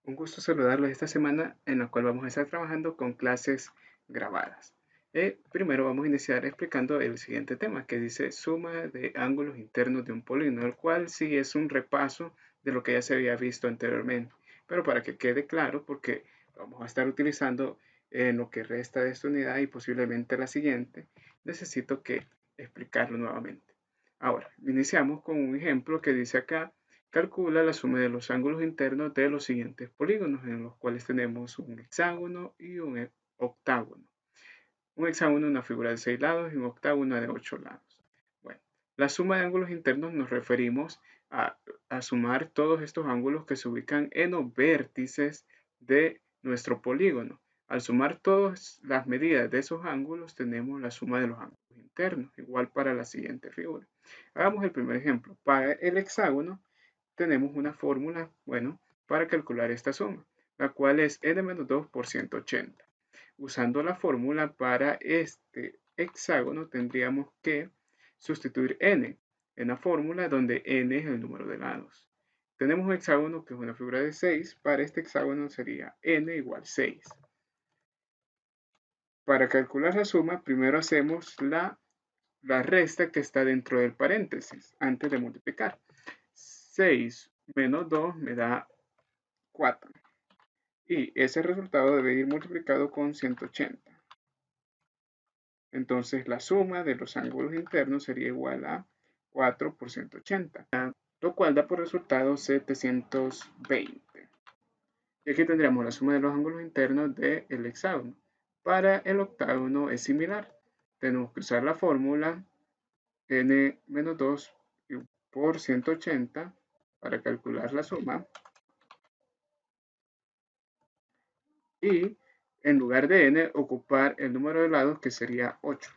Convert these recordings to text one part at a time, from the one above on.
Un gusto saludarlos esta semana en la cual vamos a estar trabajando con clases grabadas. Primero vamos a iniciar explicando el siguiente tema que dice suma de ángulos internos de un polígono, el cual sí es un repaso de lo que ya se había visto anteriormente. Pero para que quede claro, porque vamos a estar utilizando en lo que resta de esta unidad y posiblemente la siguiente, necesito que explicarlo nuevamente. Ahora, iniciamos con un ejemplo que dice acá. Calcula la suma de los ángulos internos de los siguientes polígonos, en los cuales tenemos un hexágono y un octágono. Un hexágono es una figura de 6 lados y un octágono de 8 lados. Bueno, la suma de ángulos internos nos referimos a sumar todos estos ángulos que se ubican en los vértices de nuestro polígono. Al sumar todas las medidas de esos ángulos, tenemos la suma de los ángulos internos, igual para la siguiente figura. Hagamos el primer ejemplo. Para el hexágono, tenemos una fórmula, bueno, para calcular esta suma, la cual es n-2 por 180. Usando la fórmula para este hexágono tendríamos que sustituir n en la fórmula donde n es el número de lados. Tenemos un hexágono que es una figura de 6, para este hexágono sería n igual 6. Para calcular la suma, primero hacemos la resta que está dentro del paréntesis antes de multiplicar. 6 menos 2 me da 4. Y ese resultado debe ir multiplicado con 180. Entonces la suma de los ángulos internos sería igual a 4 por 180, lo cual da por resultado 720. Y aquí tendríamos la suma de los ángulos internos del hexágono. Para el octágono es similar. Tenemos que usar la fórmula n-2 por 180 para calcular la suma. Y en lugar de n, ocupar el número de lados que sería 8.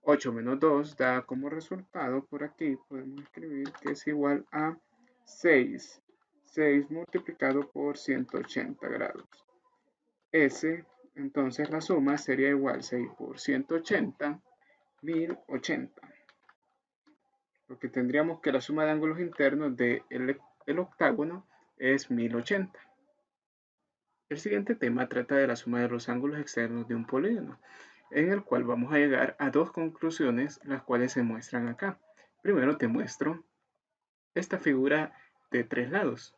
8 menos 2 da como resultado, por aquí podemos escribir que es igual a 6. 6 multiplicado por 180 grados. Entonces la suma sería igual 6 por 180, 1080. Porque tendríamos que la suma de ángulos internos del octágono es 1080. El siguiente tema trata de la suma de los ángulos externos de un polígono, en el cual vamos a llegar a dos conclusiones, las cuales se muestran acá. Primero te muestro esta figura de 3 lados,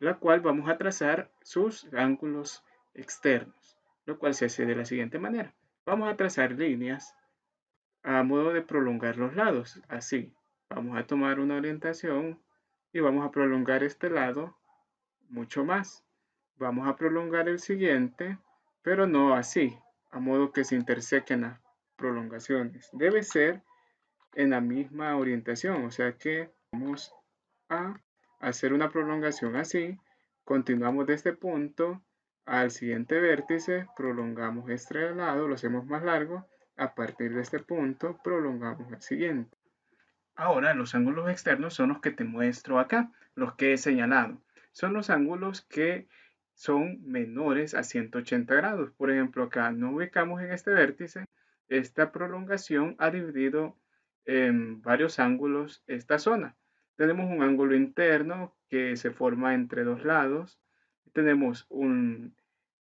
la cual vamos a trazar sus ángulos externos, lo cual se hace de la siguiente manera. Vamos a trazar líneas a modo de prolongar los lados, así. Vamos a tomar una orientación y vamos a prolongar este lado mucho más. Vamos a prolongar el siguiente, pero no así, a modo que se intersequen las prolongaciones. Debe ser en la misma orientación, o sea que vamos a hacer una prolongación así. Continuamos de este punto al siguiente vértice, prolongamos este lado, lo hacemos más largo. A partir de este punto, prolongamos el siguiente. Ahora, los ángulos externos son los que te muestro acá, los que he señalado. Son los ángulos que son menores a 180 grados. Por ejemplo, acá nos ubicamos en este vértice. Esta prolongación ha dividido en varios ángulos esta zona. Tenemos un ángulo interno que se forma entre dos lados. Tenemos un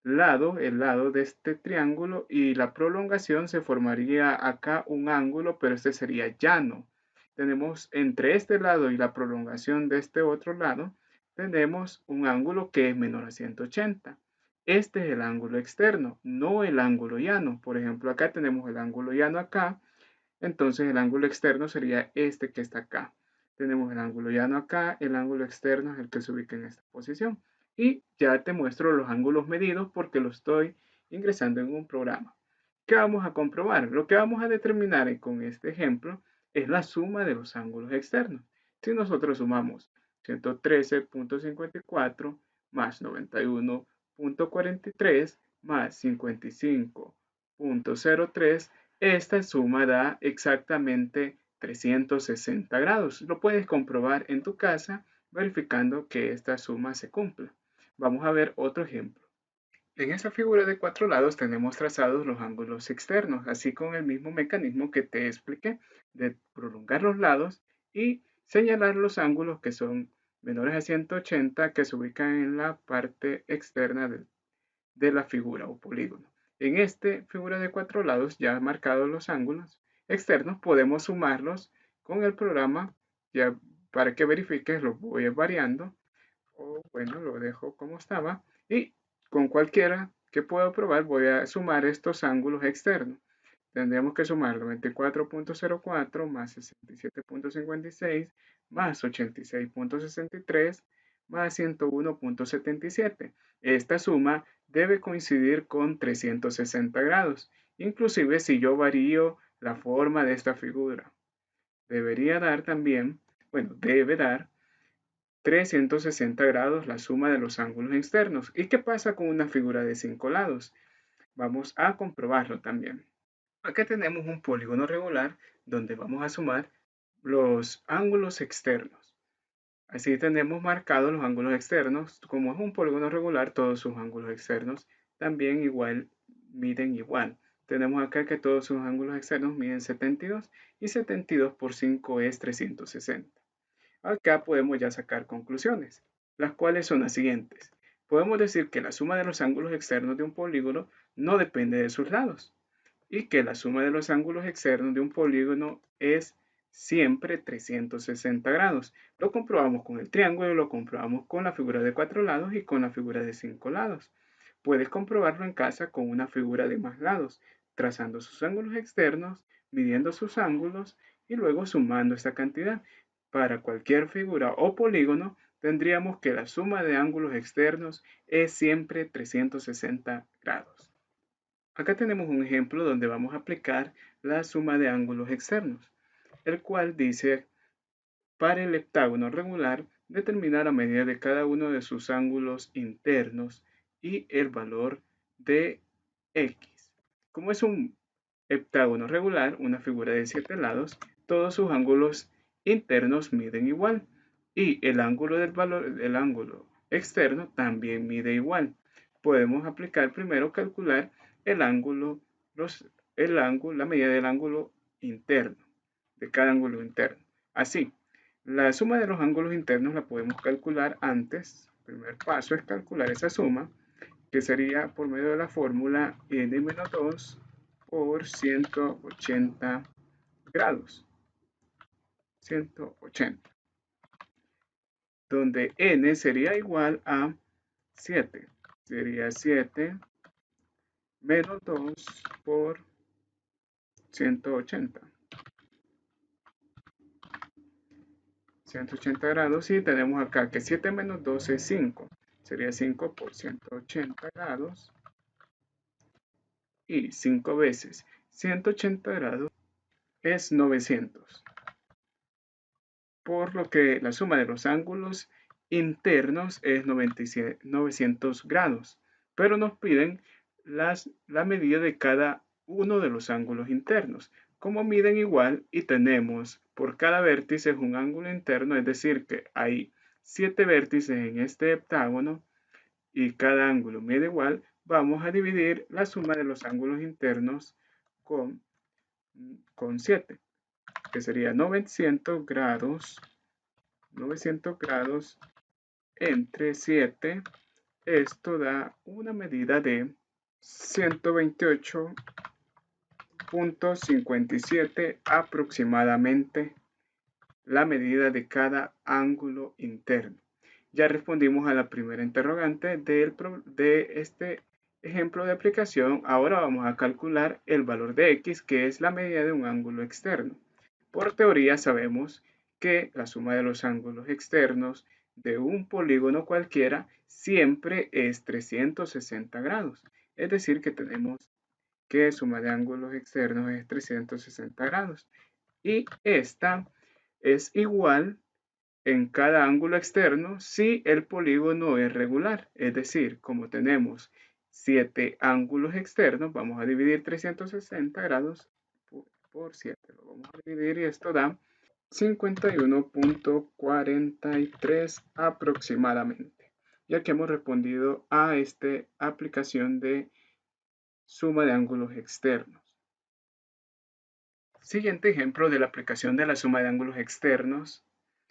lado, el lado de este triángulo, y la prolongación se formaría acá un ángulo, pero este sería llano. Tenemos entre este lado y la prolongación de este otro lado, tenemos un ángulo que es menor a 180. Este es el ángulo externo, no el ángulo llano. Por ejemplo, acá tenemos el ángulo llano acá, entonces el ángulo externo sería este que está acá. Tenemos el ángulo llano acá, el ángulo externo es el que se ubica en esta posición. Y ya te muestro los ángulos medidos porque lo estoy ingresando en un programa. ¿Qué vamos a comprobar? Lo que vamos a determinar con este ejemplo es la suma de los ángulos externos. Si nosotros sumamos 113.54 más 91.43 más 55.03, esta suma da exactamente 360 grados. Lo puedes comprobar en tu casa verificando que esta suma se cumpla. Vamos a ver otro ejemplo. En esta figura de 4 lados tenemos trazados los ángulos externos, así con el mismo mecanismo que te expliqué de prolongar los lados y señalar los ángulos que son menores a 180 que se ubican en la parte externa de la figura o polígono. En esta figura de 4 lados, ya marcados los ángulos externos, podemos sumarlos con el programa, ya para que verifiques, lo voy variando, o bueno, lo dejo como estaba, y con cualquiera que pueda probar voy a sumar estos ángulos externos. Tendríamos que sumar 94.04 más 67.56 más 86.63 más 101.77. Esta suma debe coincidir con 360 grados, inclusive si yo varío la forma de esta figura. Debería dar también, bueno, debe dar 360 grados la suma de los ángulos externos. ¿Y qué pasa con una figura de 5 lados? Vamos a comprobarlo también. Acá tenemos un polígono regular donde vamos a sumar los ángulos externos. Así tenemos marcados los ángulos externos. Como es un polígono regular, todos sus ángulos externos también miden igual. Tenemos acá que todos sus ángulos externos miden 72 y 72 por 5 es 360. Acá podemos ya sacar conclusiones, las cuales son las siguientes. Podemos decir que la suma de los ángulos externos de un polígono no depende de sus lados y que la suma de los ángulos externos de un polígono es siempre 360 grados. Lo comprobamos con el triángulo, lo comprobamos con la figura de 4 lados y con la figura de 5 lados. Puedes comprobarlo en casa con una figura de más lados, trazando sus ángulos externos, midiendo sus ángulos y luego sumando esta cantidad. Para cualquier figura o polígono, tendríamos que la suma de ángulos externos es siempre 360 grados. Acá tenemos un ejemplo donde vamos a aplicar la suma de ángulos externos, el cual dice, para el heptágono regular, determinar la medida de cada uno de sus ángulos internos y el valor de x. Como es un heptágono regular, una figura de 7 lados, todos sus ángulos internos miden igual y el ángulo del ángulo externo también mide igual. Podemos aplicar primero calcular el ángulo, la medida del ángulo interno, de cada ángulo interno. Así, la suma de los ángulos internos la podemos calcular antes. El primer paso es calcular esa suma, que sería por medio de la fórmula n-2 por 180 grados. 180. Donde n sería igual a 7. Sería 7 menos 2 por 180. 180 grados y tenemos acá que 7 menos 2 es 5. Sería 5 por 180 grados y 5 veces 180 grados es 900. Por lo que la suma de los ángulos internos es 900 grados, pero nos piden la medida de cada uno de los ángulos internos. Como miden igual y tenemos por cada vértice un ángulo interno, es decir que hay 7 vértices en este heptágono y cada ángulo mide igual, vamos a dividir la suma de los ángulos internos con 7, que sería 900 grados entre 7. Esto da una medida de 128.57 aproximadamente, la medida de cada ángulo interno. Ya respondimos a la primera interrogante de este ejemplo de aplicación. Ahora vamos a calcular el valor de x, que es la medida de un ángulo externo. Por teoría sabemos que la suma de los ángulos externos de un polígono cualquiera siempre es 360 grados. Es decir, que tenemos que suma de ángulos externos es 360 grados. Y esta es igual en cada ángulo externo si el polígono es regular. Es decir, como tenemos 7 ángulos externos, vamos a dividir 360 grados por 7. Lo vamos a dividir y esto da 51.43 aproximadamente, ya que hemos respondido a esta aplicación de suma de ángulos externos. Siguiente ejemplo de la aplicación de la suma de ángulos externos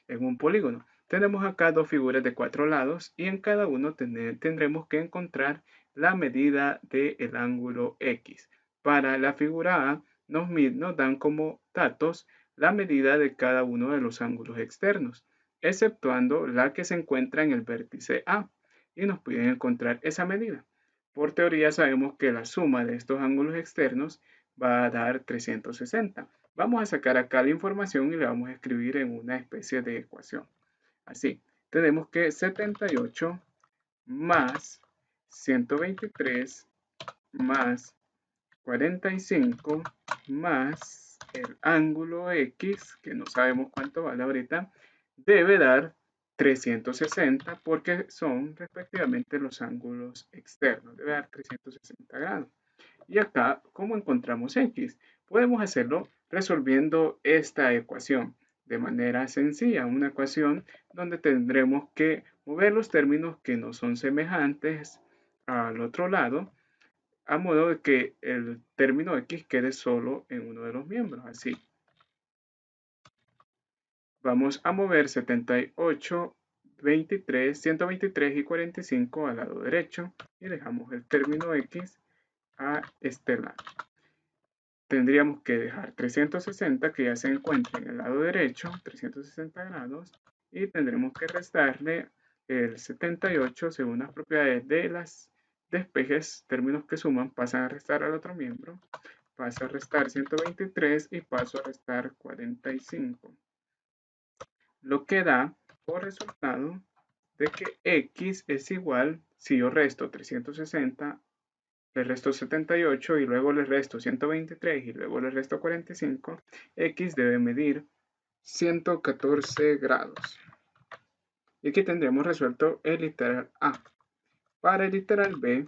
en un polígono. Tenemos acá dos figuras de 4 lados y en cada uno tendremos que encontrar la medida del ángulo X. Para la figura A nos dan como datos la medida de cada uno de los ángulos externos, exceptuando la que se encuentra en el vértice A, y nos piden encontrar esa medida. Por teoría sabemos que la suma de estos ángulos externos va a dar 360. Vamos a sacar acá la información y la vamos a escribir en una especie de ecuación. Así, tenemos que 78 más 123 más 45 más el ángulo X, que no sabemos cuánto vale ahorita, debe dar 360 porque son respectivamente los ángulos externos. Debe dar 360 grados. Y acá, ¿cómo encontramos X? Podemos hacerlo resolviendo esta ecuación de manera sencilla, una ecuación donde tendremos que mover los términos que no son semejantes al otro lado, a modo de que el término X quede solo en uno de los miembros. Así, vamos a mover 78, 23, 123 y 45 al lado derecho y dejamos el término X a este lado. Tendríamos que dejar 360 que ya se encuentra en el lado derecho, 360 grados, y tendremos que restarle el 78 según las propiedades de las despejes, términos que suman, pasan a restar al otro miembro, paso a restar 123 y paso a restar 45. Lo que da por resultado de que X es igual, si yo resto 360, le resto 78 y luego le resto 123 y luego le resto 45, X debe medir 114 grados. Y aquí tendremos resuelto el literal A. Para el literal B,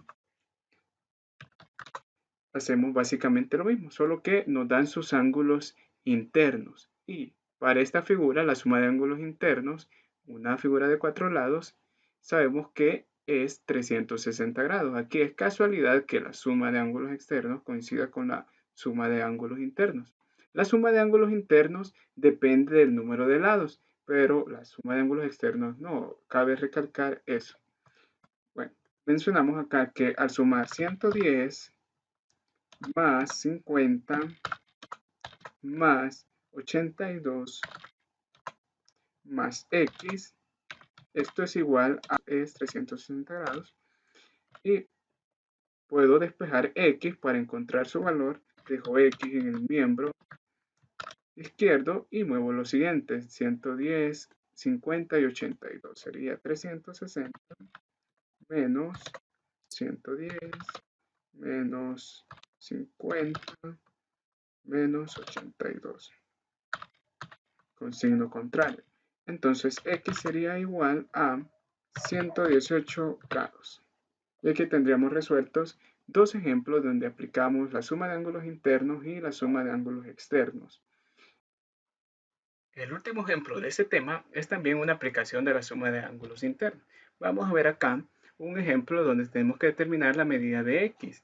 hacemos básicamente lo mismo, solo que nos dan sus ángulos internos. Y para esta figura, la suma de ángulos internos, una figura de 4 lados, sabemos que es 360 grados. Aquí es casualidad que la suma de ángulos externos coincida con la suma de ángulos internos. La suma de ángulos internos depende del número de lados, pero la suma de ángulos externos no. Cabe recalcar eso. Bueno, mencionamos acá que al sumar 110 más 50 más 82 más X, esto es igual a 360 grados, y puedo despejar X para encontrar su valor. Dejo X en el miembro izquierdo y muevo los siguientes: 110, 50 y 82. Sería 360 menos 110 menos 50 menos 82 con signo contrario. Entonces X sería igual a 118 grados. Y aquí tendríamos resueltos dos ejemplos donde aplicamos la suma de ángulos internos y la suma de ángulos externos. El último ejemplo de este tema es también una aplicación de la suma de ángulos internos. Vamos a ver acá un ejemplo donde tenemos que determinar la medida de X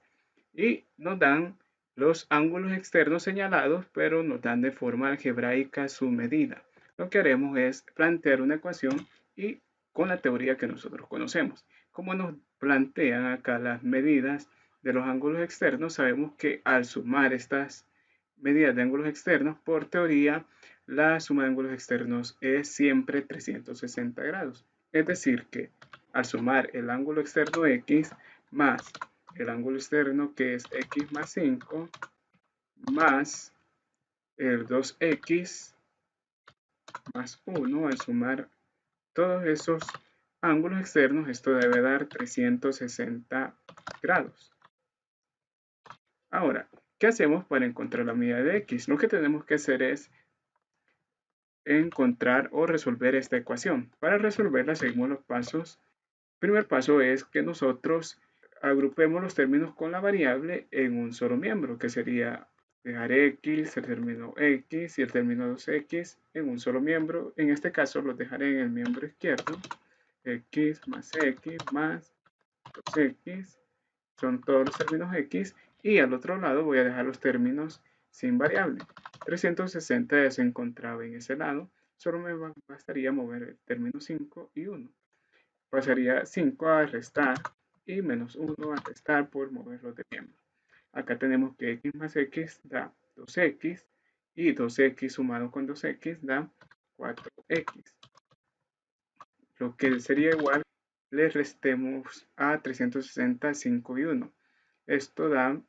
y nos dan los ángulos externos señalados, pero nos dan de forma algebraica su medida. Lo que haremos es plantear una ecuación y con la teoría que nosotros conocemos. Como nos plantean acá las medidas de los ángulos externos, sabemos que al sumar estas medidas de ángulos externos, por teoría, la suma de ángulos externos es siempre 360 grados. Es decir que al sumar el ángulo externo X más el ángulo externo que es X más 5 más el 2X más 1, al sumar todos esos ángulos externos, esto debe dar 360 grados. Ahora, ¿qué hacemos para encontrar la medida de X? Lo que tenemos que hacer es encontrar o resolver esta ecuación. Para resolverla seguimos los pasos. El primer paso es que nosotros agrupemos los términos con la variable en un solo miembro, que sería dejar X, el término X y el término 2X en un solo miembro. En este caso los dejaré en el miembro izquierdo. X más 2X son todos los términos X, y al otro lado voy a dejar los términos sin variable. 360 ya se encontraba en ese lado, solo me bastaría mover el término 5 y 1. Pasaría 5 a restar y menos 1 a restar por moverlo de miembro. Acá tenemos que x más x da 2x y 2x sumado con 2x da 4x. Lo que sería igual, le restemos a 360 5 y 1. Esto da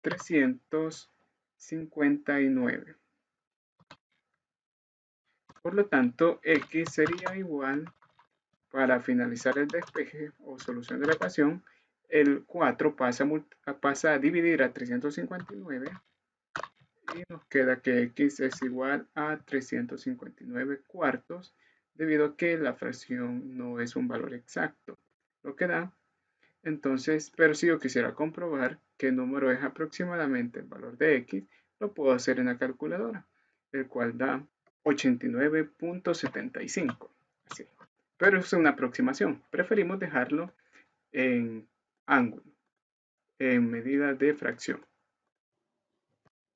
359. Por lo tanto, x sería igual, para finalizar el despeje o solución de la ecuación, el 4 pasa a dividir a 359 y nos queda que x es igual a 359 cuartos, debido a que la fracción no es un valor exacto, lo que da. Entonces, pero si yo quisiera comprobar qué número es aproximadamente el valor de x, lo puedo hacer en la calculadora, el cual da 89.75. Así. Pero es una aproximación. Preferimos dejarlo en ángulo, en medida de fracción.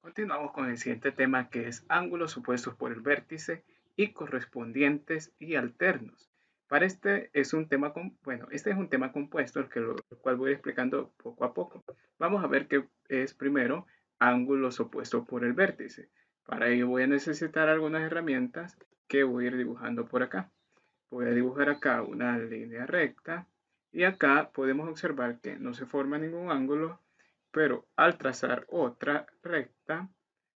Continuamos con el siguiente tema, que es ángulos opuestos por el vértice y correspondientes y alternos. Para este es un tema, este es un tema compuesto, el cual voy explicando poco a poco. Vamos a ver qué es primero ángulos opuestos por el vértice. Para ello voy a necesitar algunas herramientas que voy a ir dibujando por acá. Voy a dibujar acá una línea recta y acá podemos observar que no se forma ningún ángulo, pero al trazar otra recta,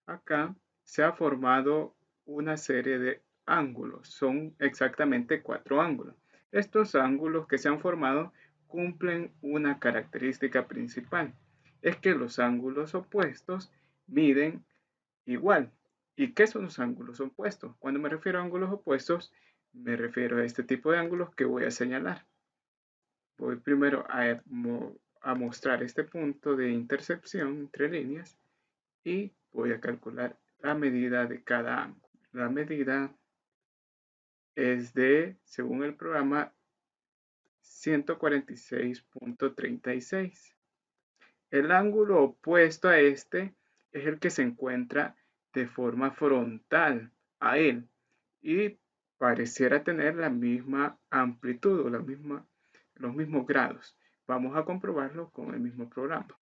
acá se ha formado una serie de ángulos. Son exactamente 4 ángulos. Estos ángulos que se han formado cumplen una característica principal. Es que los ángulos opuestos miden igual. ¿Y qué son los ángulos opuestos? Cuando me refiero a ángulos opuestos, me refiero a este tipo de ángulos que voy a señalar. Voy primero a mostrar este punto de intersección entre líneas y voy a calcular la medida de cada ángulo. La medida es de, según el programa, 146.36. El ángulo opuesto a este es el que se encuentra de forma frontal a él y pareciera tener la misma amplitud o los mismos grados. Vamos a comprobarlo con el mismo programa.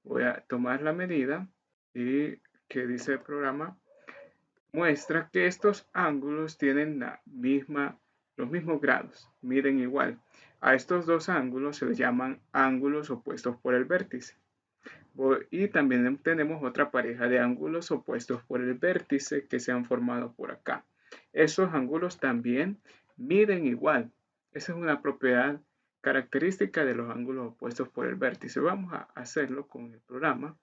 Voy a tomar la medida y que dice el programa, muestra que estos ángulos tienen los mismos grados, miden igual. A estos dos ángulos se les llaman ángulos opuestos por el vértice. Y también tenemos otra pareja de ángulos opuestos por el vértice que se han formado por acá. Esos ángulos también miden igual. Esa es una propiedad característica de los ángulos opuestos por el vértice. Vamos a hacerlo con el programa.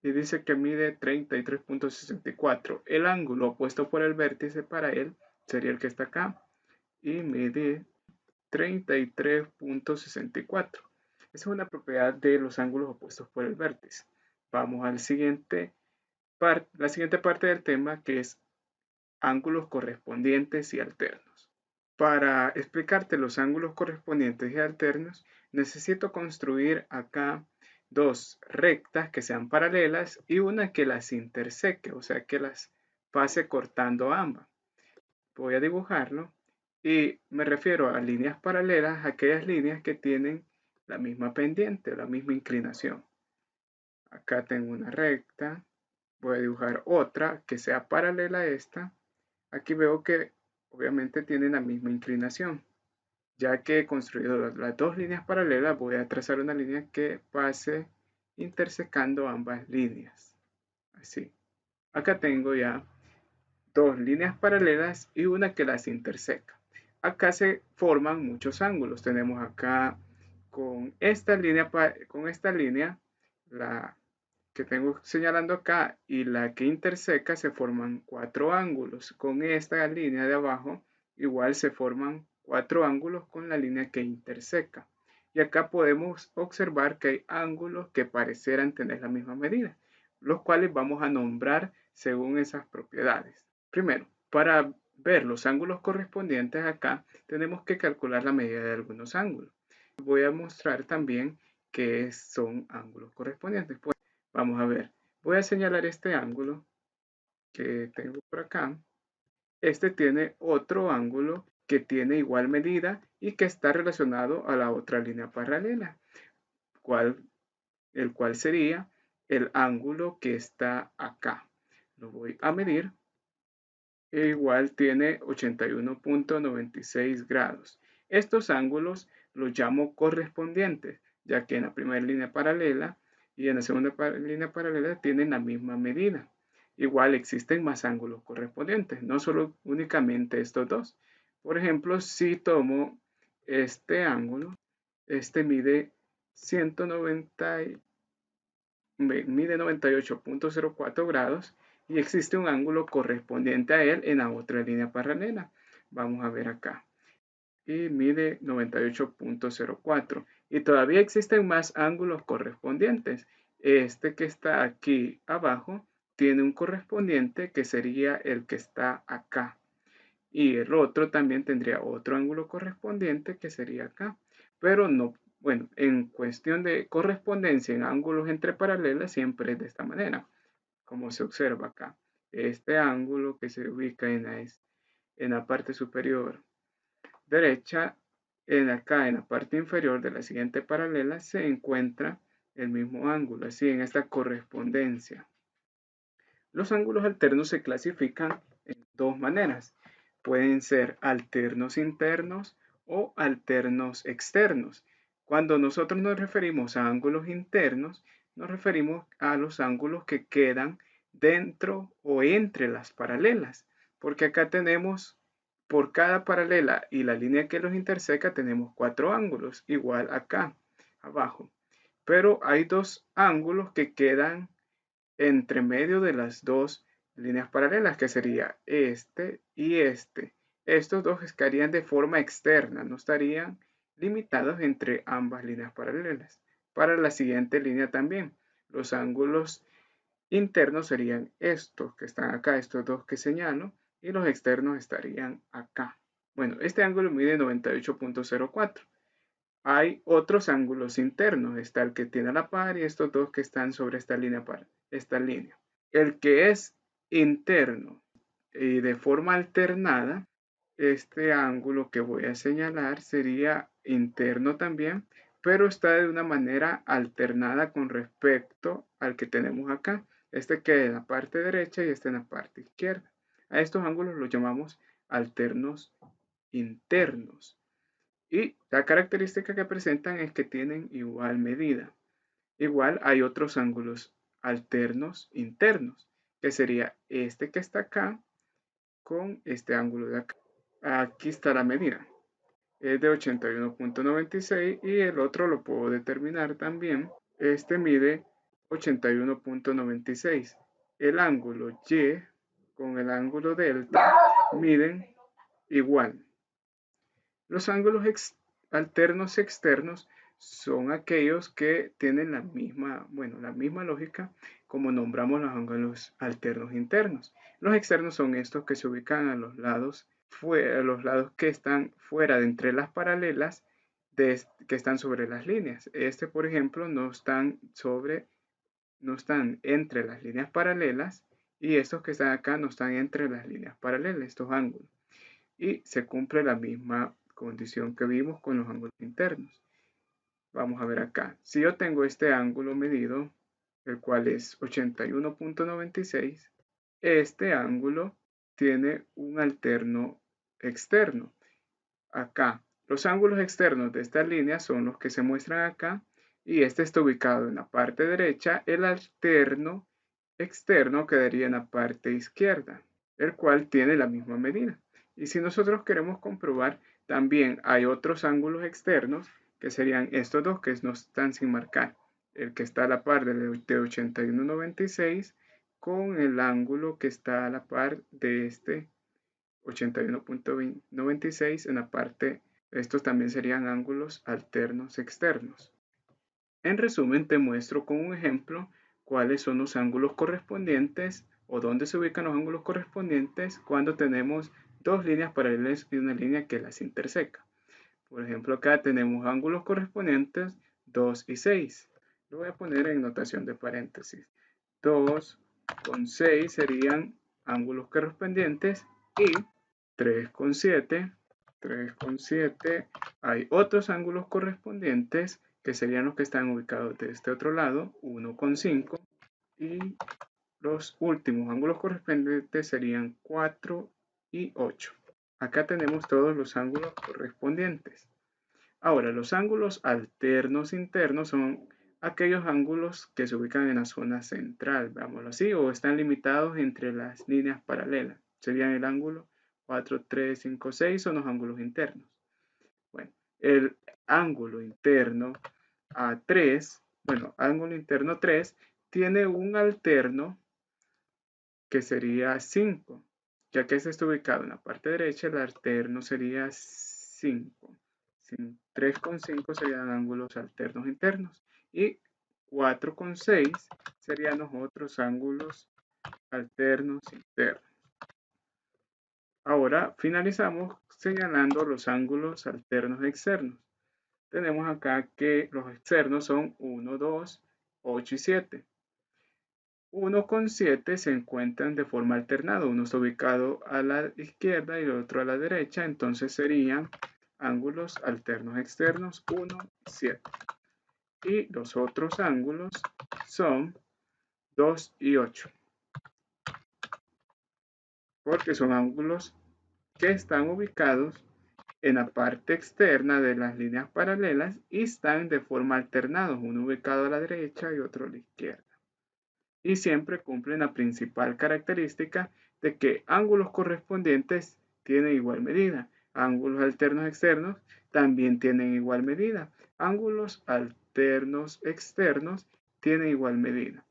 Y dice que mide 33.64. El ángulo opuesto por el vértice para él sería el que está acá. Y mide 33.64. Esa es una propiedad de los ángulos opuestos por el vértice. Vamos a la siguiente parte del tema, que es ángulos correspondientes y alternos. Para explicarte los ángulos correspondientes y alternos, necesito construir acá dos rectas que sean paralelas y una que las interseque, o sea, que las pase cortando ambas. Voy a dibujarlo y me refiero a líneas paralelas, a aquellas líneas que tienen la misma pendiente, la misma inclinación. Acá tengo una recta, voy a dibujar otra que sea paralela a esta. Aquí veo que obviamente tienen la misma inclinación. Ya que he construido las dos líneas paralelas, voy a trazar una línea que pase intersecando ambas líneas. Así. Acá tengo ya dos líneas paralelas y una que las interseca. Acá se forman muchos ángulos. Tenemos acá con esta línea, la que tengo señalando acá y la que interseca, se forman 4 ángulos. Con esta línea de abajo igual se forman 4 ángulos con la línea que interseca. Y acá podemos observar que hay ángulos que parecieran tener la misma medida, los cuales vamos a nombrar según esas propiedades. Primero, para ver los ángulos correspondientes acá, tenemos que calcular la medida de algunos ángulos. Voy a mostrar también qué son ángulos correspondientes. Pues, vamos a ver. Voy a señalar este ángulo que tengo por acá. este tiene otro ángulo que tiene igual medida y que está relacionado a la otra línea paralela, el cual sería el ángulo que está acá. Lo voy a medir. E igual tiene 81.96 grados. Estos ángulos los llamo correspondientes, ya que en la primera línea paralela y en la segunda línea paralela tienen la misma medida. Igual existen más ángulos correspondientes, no solo únicamente estos dos. Por ejemplo, si tomo este ángulo, este mide 98.04 grados y existe un ángulo correspondiente a él en la otra línea paralela. Vamos a ver acá. Y mide 98.04. Y todavía existen más ángulos correspondientes. Este que está aquí abajo tiene un correspondiente que sería el que está acá. Y el otro también tendría otro ángulo correspondiente que sería acá. Pero no, bueno, en cuestión de correspondencia en ángulos entre paralelas siempre es de esta manera, como se observa acá. Este ángulo que se ubica en la parte superior derecha, acá en la parte inferior de la siguiente paralela se encuentra el mismo ángulo, así en esta correspondencia. Los ángulos alternos se clasifican en dos maneras. Pueden ser alternos internos o alternos externos. Cuando nosotros nos referimos a ángulos internos, nos referimos a los ángulos que quedan dentro o entre las paralelas. Porque acá tenemos, por cada paralela y la línea que los interseca, tenemos 4 ángulos, igual acá, abajo. Pero hay dos ángulos que quedan entre medio de las dos líneas paralelas, que sería este y este. Estos dos estarían de forma externa, no estarían limitados entre ambas líneas paralelas. Para la siguiente línea también, los ángulos internos serían estos que están acá, estos dos que señalo, y los externos estarían acá. Bueno, este ángulo mide 98.04. Hay otros ángulos internos, está el que tiene a la par y estos dos que están sobre esta línea par, esta línea. El que es interno y de forma alternada, este ángulo que voy a señalar sería interno también, pero está de una manera alternada con respecto al que tenemos acá. Este queda en la parte derecha y este en la parte izquierda. A estos ángulos los llamamos alternos internos. Y la característica que presentan es que tienen igual medida. Igual hay otros ángulos alternos internos, que sería este que está acá con este ángulo de acá. Aquí está la medida. Es de 81.96 y el otro lo puedo determinar también. Este mide 81.96. El ángulo Y con el ángulo delta miden igual. Los ángulos alternos externos son aquellos que tienen la misma lógica como nombramos los ángulos alternos internos. Los externos son estos que se ubican a los lados que están fuera de entre las paralelas que están sobre las líneas. Por ejemplo, no están entre las líneas paralelas y estos que están acá no están entre las líneas paralelas, estos ángulos. Y se cumple la misma condición que vimos con los ángulos internos. Vamos a ver acá. Si yo tengo este ángulo medido, el cual es 81.96, este ángulo tiene un alterno externo. Acá, los ángulos externos de esta línea son los que se muestran acá y este está ubicado en la parte derecha. El alterno externo quedaría en la parte izquierda, el cual tiene la misma medida. Y si nosotros queremos comprobar, también hay otros ángulos externos que serían estos dos que no están sin marcar. El que está a la par de 81.96 con el ángulo que está a la par de este 81.96 en la parte. Estos también serían ángulos alternos externos. En resumen, te muestro con un ejemplo cuáles son los ángulos correspondientes o dónde se ubican los ángulos correspondientes cuando tenemos dos líneas paralelas y una línea que las interseca. Por ejemplo, acá tenemos ángulos correspondientes 2 y 6. Lo voy a poner en notación de paréntesis. 2 con 6 serían ángulos correspondientes y 3,7, 3,7. Hay otros ángulos correspondientes que serían los que están ubicados de este otro lado, 1,5. Y los últimos ángulos correspondientes serían 4 y 8. Acá tenemos todos los ángulos correspondientes. Ahora, los ángulos alternos internos son aquellos ángulos que se ubican en la zona central, veámoslo así, o están limitados entre las líneas paralelas. Serían el ángulo 4, 3, 5, 6, son los ángulos internos. Bueno, el ángulo interno A3, bueno, ángulo interno 3, tiene un alterno que sería 5, ya que este está ubicado en la parte derecha, el alterno sería 5. 3,5 serían ángulos alternos internos y 4,6 serían los otros ángulos alternos internos. Ahora finalizamos señalando los ángulos alternos externos. Tenemos acá que los externos son 1, 2, 8 y 7. 1,7 se encuentran de forma alternada. Uno está ubicado a la izquierda y el otro a la derecha. Entonces serían ángulos alternos externos 1, 7. Y los otros ángulos son 2 y 8. Porque son ángulos que están ubicados en la parte externa de las líneas paralelas y están de forma alternada. Uno ubicado a la derecha y otro a la izquierda. Y siempre cumplen la principal característica de que ángulos correspondientes tienen igual medida. Ángulos alternos externos también tienen igual medida. Ángulos alternos externos tienen igual medida.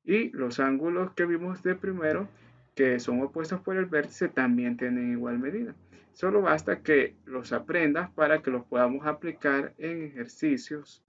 Y los ángulos que vimos de primero, que son opuestos por el vértice, también tienen igual medida. Solo basta que los aprendas para que los podamos aplicar en ejercicios